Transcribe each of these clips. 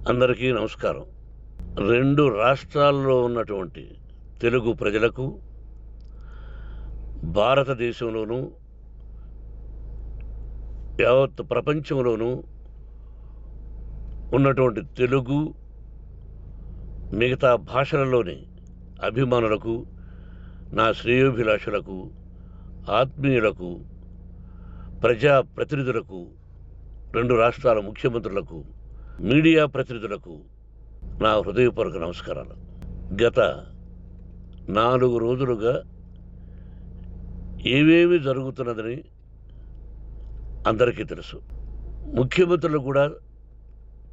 అందరికీ నమస్కారం. 2 రాష్ట్రాల్లో ఉన్నటువంటి తెలుగు ప్రజలకు, భారతదేశంలోనూ, యావత్ ప్రపంచంలోనూ ఉన్నటువంటి తెలుగు, మిగతా భాషలలోని అభిమానులకు, నా శ్రేయోభిలాషులకు, ఆత్మీయులకు, ప్రజాప్రతినిధులకు, 2 రాష్ట్రాల ముఖ్యమంత్రులకు, మీడియా ప్రతినిధులకు నా హృదయపూర్వక నమస్కారాలు. గత 4 రోజులుగా ఏవేమి జరుగుతున్నదని అందరికీ తెలుసు. ముఖ్యమంత్రులు కూడా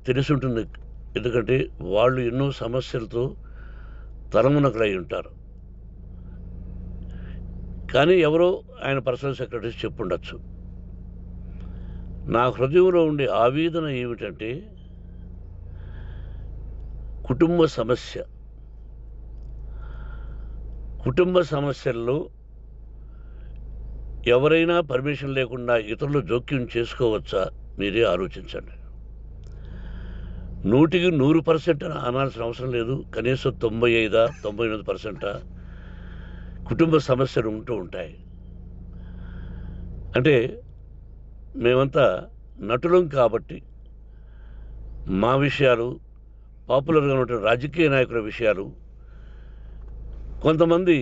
తెలుసుంటుంది. ఎందుకంటే వాళ్ళు ఎన్నో సమస్యలతో తలమునకలై ఉంటారు. కానీ ఎవరో ఆయన పర్సనల్ సెక్రటరీస్ చెప్పుండొచ్చు. నా హృదయంలో ఉండే ఆవేదన ఏమిటంటే, కుటుంబ సమస్యల్లో ఎవరైనా పర్మిషన్ లేకుండా ఇతరులు జోక్యం చేసుకోవచ్చా? మీరే ఆలోచించండి. 100కి 100% అనాల్సిన అవసరం లేదు. కనీసం 95-99% కుటుంబ సమస్యలు ఉంటూ ఉంటాయి. అంటే మేమంతా నటులం కాబట్టి మా విషయాలు, పాపులర్గా ఉన్నటువంటి రాజకీయ నాయకుల విషయాలు, కొంతమంది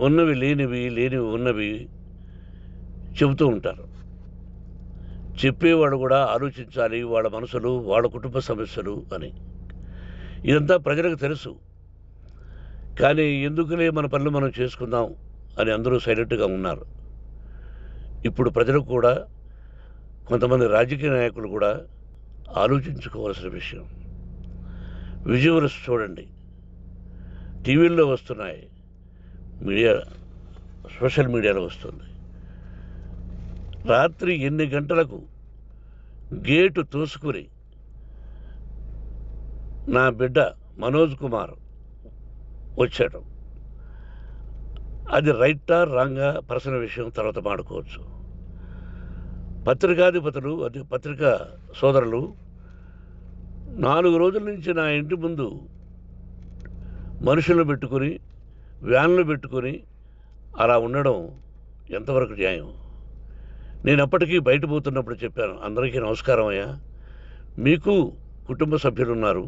ఉన్నవి లేనివి, లేనివి ఉన్నవి చెబుతూ ఉంటారు. చెప్పేవాడు కూడా ఆలోచించాలి, వాళ్ళ మనసులు, వాళ్ళ కుటుంబ సమస్యలు అని. ఇదంతా ప్రజలకు తెలుసు. కానీ ఎందుకులే మన పనులు మనం చేసుకుందాం అని అందరూ సైలెంట్గా ఉన్నారు. ఇప్పుడు ప్రజలకు కూడా, కొంతమంది రాజకీయ నాయకులు కూడా ఆలోచించుకోవాల్సిన విషయం. విజువల్స్ చూడండి, టీవీల్లో వస్తున్నాయి, సోషల్ మీడియాలో వస్తుంది. రాత్రి 8 గంటలకు గేటు తోసుకుని నా బిడ్డ మనోజ్ కుమార్ వచ్చాడు. అది రైటా రాంగా పర్సనల్ విషయం, తర్వాత మాడుకోవచ్చు. పత్రికాధిపతులు, అది పత్రికా సోదరులు 4 రోజుల నుంచి నా ఇంటి ముందు మనుషులను పెట్టుకొని, వ్యాన్లు పెట్టుకొని అలా ఉండడం ఎంతవరకు న్యాయం? నేను అప్పటికీ బయట పోతున్నప్పుడు చెప్పాను, అందరికీ నమస్కారం అయ్యా, మీకు కుటుంబ సభ్యులు ఉన్నారు,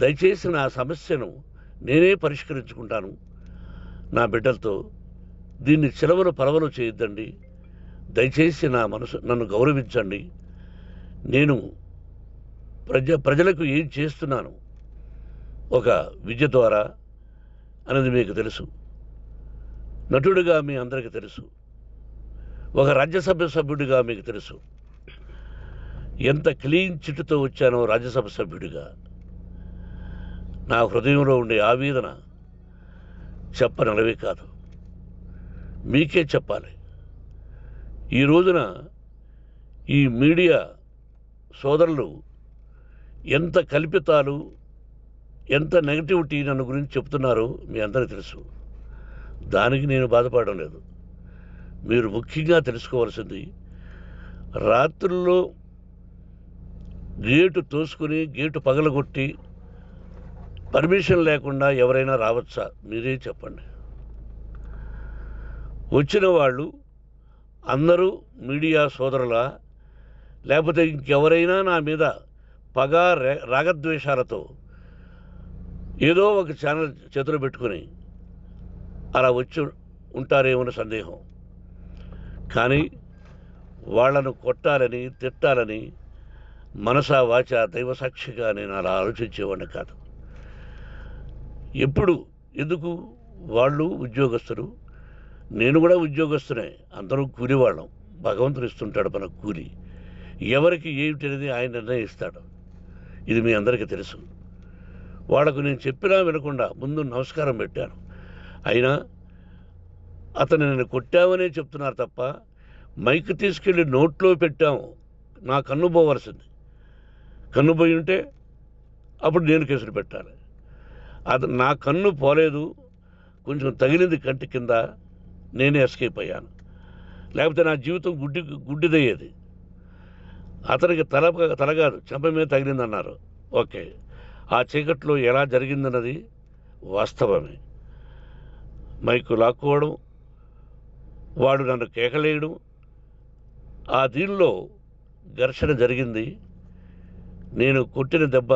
దయచేసి నా సమస్యను నేనే పరిష్కరించుకుంటాను నా బిడ్డలతో, దీన్ని చిలవలు పరవలు చేయొద్దండి, దయచేసి నన్ను గౌరవించండి, నేను ప్రజలకు ఏం చేస్తున్నాను ఒక విద్య ద్వారా అనేది మీకు తెలుసు. నటుడిగా మీ అందరికీ తెలుసు. ఒక రాజ్యసభ సభ్యుడిగా మీకు తెలుసు. ఎంత క్లీన్ చిట్టుతో వచ్చానో రాజ్యసభ సభ్యుడిగా. నా హృదయంలో ఉండే ఆవేదన చెప్పనలవే కాదు, మీకే చెప్పాలి. ఈ రోజున ఈ మీడియా సోదరులు ఎంత కల్పితాలు, ఎంత నెగటివిటీ నన్ను గురించి చెప్తున్నారో మీ అందరికీ తెలుసు. దానికి నేను బాధపడడం లేదు. మీరు ముఖ్యంగా తెలుసుకోవాల్సింది, రాత్రుల్లో గేటు తోసుకుని, గేటు పగలగొట్టి పర్మిషన్ లేకుండా ఎవరైనా రావచ్చా? మీరే చెప్పండి. వచ్చిన వాళ్ళు అందరూ మీడియా సోదరులా, లేకపోతే ఇంకెవరైనా నా మీద పగ, రాగద్వేషాలతో ఏదో ఒక ఛానల్ చేతులు పెట్టుకుని అలా వచ్చి ఉంటారేమో సందేహం. కానీ వాళ్లను కొట్టాలని, తిట్టాలని మనసా వాచ దైవ సాక్షిగా నేను అలా ఆలోచించేవాడిని కాదు. ఎందుకు? వాళ్ళు ఉద్యోగస్తులు, నేను కూడా ఉద్యోగస్తునే, అందరూ కూలివాళ్ళం. భగవంతుడు ఇస్తుంటాడు మనకు కూలి. ఎవరికి ఏమిటనేది ఆయన నిర్ణయిస్తాడు. ఇది మీ అందరికీ తెలుసు. వాళ్లకు నేను చెప్పినా వినకుండా ముందు నమస్కారం పెట్టాను. అయినా అతను నేను కొట్టామనే చెప్తున్నారు తప్ప, మైక్ తీసుకెళ్ళి నోట్లో పెట్టాము, నా కన్ను పోవలసింది. కన్ను పోయి ఉంటే అప్పుడు నేను కేసులు పెట్టాలి. అది నా కన్ను పోలేదు, కొంచెం తగిలింది కంటి కింద, నేనే ఎస్కేప్ అయ్యాను. లేకపోతే నా జీవితం గుడ్డిదయ్యేది. అతనికి తల కాదు చెంప మీద తగిలిందన్నారు. ఓకే, ఆ చీకట్లో ఎలా జరిగిందన్నది వాస్తవమే. మైకు లాక్కోవడం, వాడు నన్ను కేకలేయడం, ఆ దీనిలో ఘర్షణ జరిగింది. నేను కొట్టిన దెబ్బ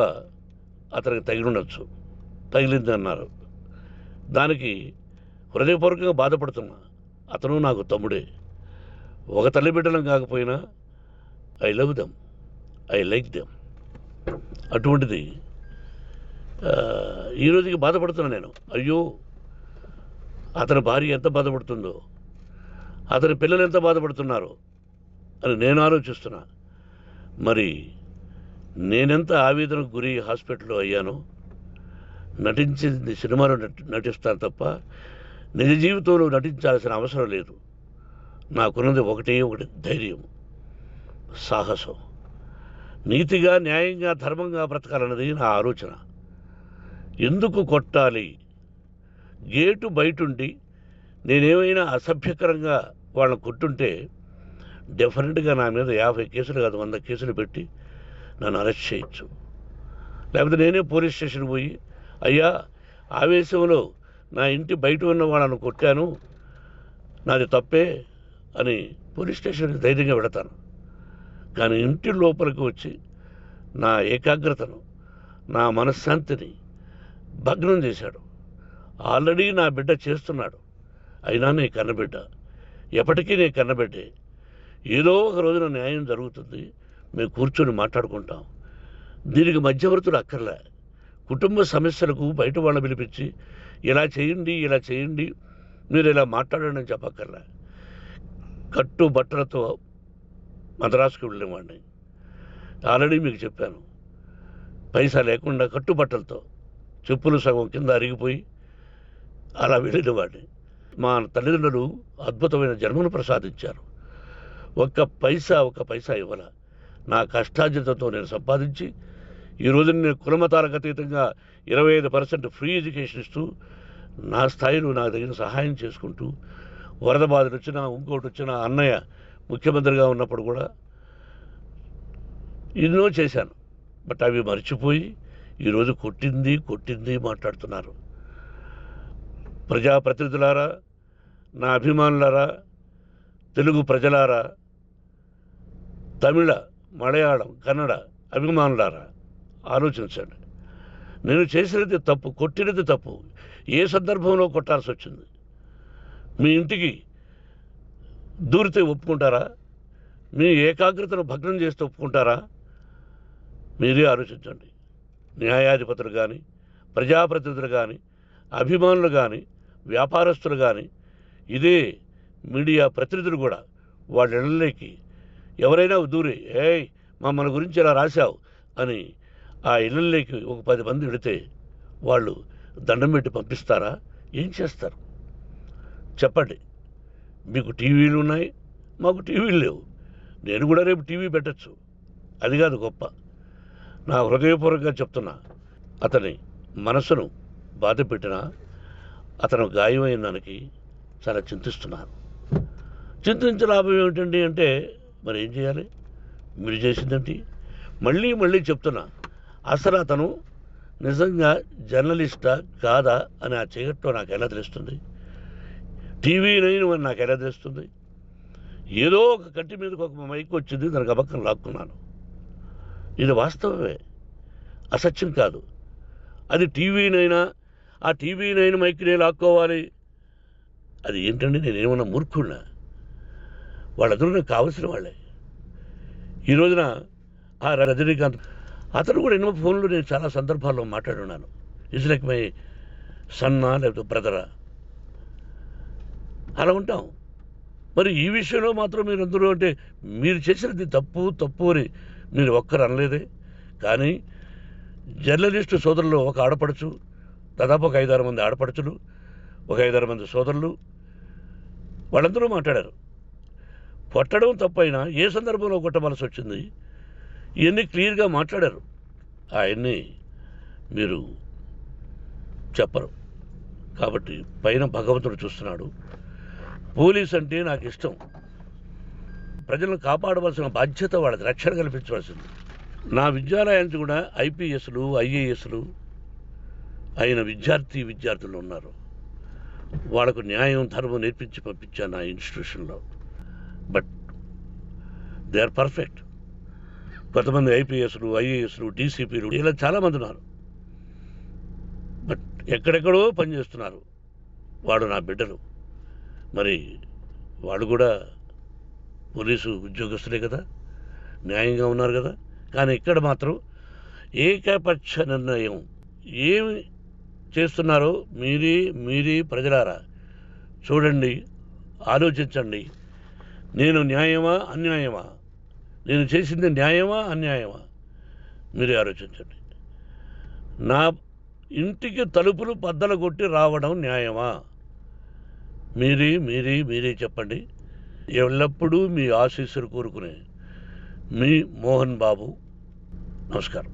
అతనికి తగిలింది అన్నారు. దానికి హృదయపూర్వకంగా బాధపడుతున్నా. అతను నాకు తమ్ముడే. ఒక తల్లి బిడ్డలం కాకపోయినా I love them, I like them. అటువంటిది ఈ రోజుకి బాధపడుతున్నా నేను. అయ్యో, అతని భార్య ఎంత బాధపడుతుందో, అతని పిల్లలు ఎంత బాధపడుతున్నారో అని నేను ఆలోచిస్తున్నా. మరి నేనెంత ఆవేదనకు గురి హాస్పిటల్లో అయ్యానో. నటించింది సినిమాలో నటిస్తాను తప్ప నిజ జీవితంలో నటించాల్సిన అవసరం లేదు. నాకున్నది ఒకటి ధైర్యం, సాహసం. నీతిగా, న్యాయంగా, ధర్మంగా బ్రతకాలన్నది నా ఆలోచన. ఎందుకు కొట్టాలి? గేటు బయటుండి నేనేమైనా అసభ్యకరంగా వాళ్ళని కొట్టుంటే డెఫినెట్గా నా మీద 50 కేసులు కాదు 100 కేసులు పెట్టి నన్ను అరెస్ట్ చేయొచ్చు. లేకపోతే నేనే పోలీస్ స్టేషన్కి పోయి, అయ్యా, ఆవేశంలో నా ఇంటి బయట ఉన్న వాళ్ళను కొట్టాను, నాది తప్పే అని పోలీస్ స్టేషన్కి ధైర్యంగా పెడతాను. కానీ ఇంటి లోపలికి వచ్చి నా ఏకాగ్రతను, నా మనశ్శాంతిని భగ్నం చేశాడు. ఆల్రెడీ నా బిడ్డ చేస్తున్నాడు. అయినా నీ కన్నబిడ్డ, ఎప్పటికీ నీ కన్నబిడ్డే. ఏదో ఒక రోజున న్యాయం జరుగుతుంది, మేము కూర్చొని మాట్లాడుకుంటాం. దీనికి మధ్యవర్తులు అక్కర్లే. కుటుంబ సమస్యలకు బయట వాళ్ళని పిలిపించి ఇలా చేయండి, మీరు ఇలా మాట్లాడండి అని చెప్పక్కర్లే. కట్టు బట్టలతో మద్రాసుకు వెళ్ళేవాడిని. ఆల్రెడీ మీకు చెప్పాను. పైసా లేకుండా కట్టుబట్టలతో, చెప్పులు సగం కింద అరిగిపోయి అలా వెళ్ళినవాడిని. మా తల్లిదండ్రులు అద్భుతమైన జన్మను ప్రసాదించారు. ఒక్క పైసా ఇవ్వాల. నా కష్టార్జితంతో నేను సంపాదించి ఈ రోజు నేను కులమతాలకు అతీతంగా 25% ఫ్రీ ఎడ్యుకేషన్ ఇస్తూ, నా స్థాయిలో నాకు తగిన సహాయం చేసుకుంటూ, వరద బాధలు వచ్చినా, ఇంకోటి వచ్చినా, అన్నయ్య ముఖ్యమంత్రిగా ఉన్నప్పుడు కూడా ఎన్నో చేశాను. బట్ అవి మర్చిపోయి ఈరోజు కొట్టింది మాట్లాడుతున్నారు. ప్రజాప్రతినిధులారా, నా అభిమానులారా, తెలుగు ప్రజలారా, తమిళ, మలయాళం, కన్నడ అభిమానులారా, ఆలోచించండి. నేను చేసినది తప్పు, కొట్టినది తప్పు. ఏ సందర్భంలో కొట్టాల్సి వచ్చింది? మీ ఇంటికి దూరితే ఒప్పుకుంటారా? మీ ఏకాగ్రతను భగ్నం చేస్తే ఒప్పుకుంటారా? మీరే ఆలోచించండి. న్యాయాధిపతులు కానీ, ప్రజాప్రతినిధులు కానీ, అభిమానులు కానీ, వ్యాపారస్తులు కానీ, ఇదే మీడియా ప్రతినిధులు కూడా వాళ్ళ ఇళ్ళలోకి ఎవరైనా దూరి, ఏయ్ మన గురించి ఇలా రాశావు అని ఆ ఇళ్ళల్లోకి ఒక 10 మంది వెళితే వాళ్ళు దండం పెట్టి పంపిస్తారా? ఏం చేస్తారు చెప్పండి? మీకు టీవీలు ఉన్నాయి, మాకు టీవీలు లేవు. నేను కూడా రేపు టీవీ పెట్టచ్చు. అది కాదు గొప్ప. నా హృదయపూర్వకంగా చెప్తున్నా. అతని మనసును బాధ పెట్టినా, అతను గాయమైన దానికి చాలా చింతిస్తున్నాను. చింతించే లాభం ఏమిటండి అంటే, మరి ఏం చేయాలి? మీరు చేసిందేంటి? మళ్ళీ చెప్తున్నా. అసలు అతను నిజంగా జర్నలిస్టా కాదా అని ఆ చీకట్లో నాకు ఎలా తెలుస్తుంది? టీవీ 9 అని నాకు ఎలా తెలుస్తుంది? ఏదో ఒక కంటి మీదకి ఒక మైక్ వచ్చింది, దానికి అబక్కం లాక్కున్నాను. ఇది వాస్తవమే, అసత్యం కాదు. అది టీవీ 9, ఆ టీవీ 9 మైక్నే లాక్కోవాలి. అది ఏంటండి? నేనేమన్నా మూర్ఖుడినా? వాళ్ళందరూ నాకు కావలసిన వాళ్ళే. ఈ రోజున ఆ రజనీకాంత్, అతను కూడా ఎన్నో ఫోన్లు నేను చాలా సందర్భాల్లో మాట్లాడున్నాను. ఇట్స్ లైక్ మై సన్నా, లేకపోతే బ్రదరా, అలా ఉంటాం. మరి ఈ విషయంలో మాత్రం మీరందరూ అంటే మీరు చేసినది తప్పు అని మీరు ఒక్కరు అనలేదే. కానీ జర్నలిస్టు సోదరులు, ఒక ఆడపడుచు, దాదాపు ఒక 5-6 మంది ఆడపడుచులు, ఒక 5-6 మంది సోదరులు, వాళ్ళందరూ మాట్లాడారు. కొట్టడం తప్పైనా ఏ సందర్భంలో కొట్టవలసి వచ్చింది, ఇవన్నీ క్లియర్గా మాట్లాడారు. ఆయన్ని మీరు చెప్పరు. కాబట్టి పైన భగవంతుడు చూస్తున్నాడు. పోలీస్ అంటే నాకు ఇష్టం. ప్రజలను కాపాడవలసిన బాధ్యత వాళ్ళది, రక్షణ కల్పించవలసింది. నా విద్యాలయానికి కూడా ఐపీఎస్లు ఐఏఎస్లు అయిన విద్యార్థులు ఉన్నారు. వాళ్ళకు న్యాయం ధర్మం నేర్పించి పంపించాను నా ఇన్స్టిట్యూషన్లో. But they are perfect. కొంతమంది ఐపీఎస్లు ఐఏఎస్లు డీసీపీలు ఇలా చాలామంది ఉన్నారు. బట్ ఎక్కడెక్కడో పనిచేస్తున్నారు. వాడు నా బిడ్డలు, మరి వాళ్ళు కూడా పోలీసు ఉద్యోగస్తులే కదా, న్యాయంగా ఉన్నారు కదా. కానీ ఇక్కడ మాత్రం ఏకపక్ష నిర్ణయం ఏమి చేస్తున్నారో మీరీ ప్రజలారా చూడండి, ఆలోచించండి. నేను న్యాయమా అన్యాయమా, నేను చేసింది న్యాయమా అన్యాయమా, మీరే ఆలోచించండి. నా ఇంటికి తలుపులు బద్దలు కొట్టి రావడం న్యాయమా, మీరే చెప్పండి. ఎల్లప్పుడూ మీ ఆశీస్సులు కోరుకునే మీ మోహన్ బాబు. నమస్కారం.